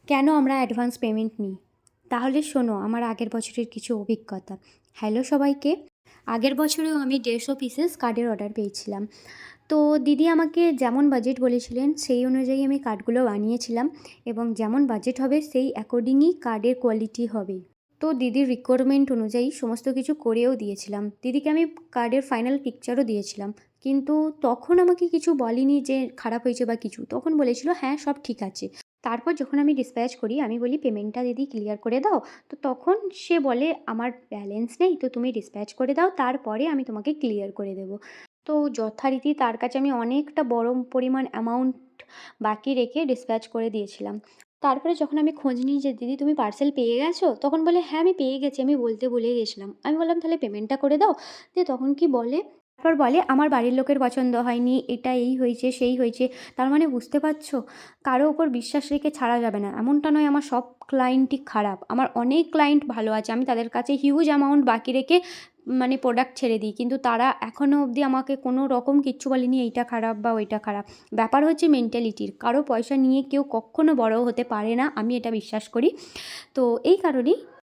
কেন আমরা advance payment নিই? তাহলে শোনো আমার আগের বছরের কিছু অভিজ্ঞতা। হ্যালো সবাইকে। আগের বছরেও আমি 150 পিসেস কার্ডের অর্ডার পেয়েছিলাম। তো দিদি আমাকে যেমন বাজেট বলেছিলেন সেই অনুযায়ী আমি কার্ডগুলো বানিয়েছিলাম এবং যেমন বাজেট হবে সেই অ্যাকর্ডিংই কার্ডের কোয়ালিটি হবে। তো দিদির রিকোয়ারমেন্ট অনুযায়ী সমস্ত কিছু করেও দিয়েছিলাম। দিদিকে আমি কার্ডের ফাইনাল পিকচারও দিয়েছিলাম। কিন্তু তখন আমাকে কিছু বলেনি যে খারাপ হয়েছে বা কিছু। তখন বলেছিল হ্যাঁ, সব ঠিক আছে। তারপর যখন আমি ডিসপ্যাচ করি আমি বলি পেমেন্টটা দিদি ক্লিয়ার করে দাও। তো তখন সে বলে আমার ব্যালেন্স নেই, তো তুমি ডিসপ্যাচ করে দাও, তারপরে আমি তোমাকে ক্লিয়ার করে দেবো। তো যথারীতি তার কাছে আমি অনেকটা বড় পরিমাণ অ্যামাউন্ট বাকি রেখে ডিসপ্যাচ করে দিয়েছিলাম। তারপরে যখন আমি খোঁজ নিই যে দিদি তুমি পার্সেল পেয়ে গেছো, তখন বলে হ্যাঁ আমি পেয়ে গেছি, আমি বলতে ভুলে গেছিলাম। আমি বললাম তাহলে পেমেন্টটা করে দাও। দিয়ে তখন কি বলে, তারপর বলে আমার বাড়ির লোকের পছন্দ হয়নি, এটা এই হয়েছে সেই হয়েছে। তার মানে বুঝতে পারছো, কারো ওপর বিশ্বাস রেখে ছাড়া যাবে না। এমনটা নয় আমার সব ক্লায়েন্টই খারাপ, আমার অনেক ক্লায়েন্ট ভালো আছে, আমি তাদের কাছে হিউজ অ্যামাউন্ট বাকি রেখে মানে প্রোডাক্ট ছেড়ে দিই, কিন্তু তারা এখনও অবধি আমাকে কোনো রকম কিচ্ছু বলেনি এইটা খারাপ বা ওইটা খারাপ। ব্যাপার হচ্ছে মেন্টালিটির, কারো পয়সা নিয়ে কেউ কখনো বড় হতে পারে না, আমি এটা বিশ্বাস করি। তো এই কারণেই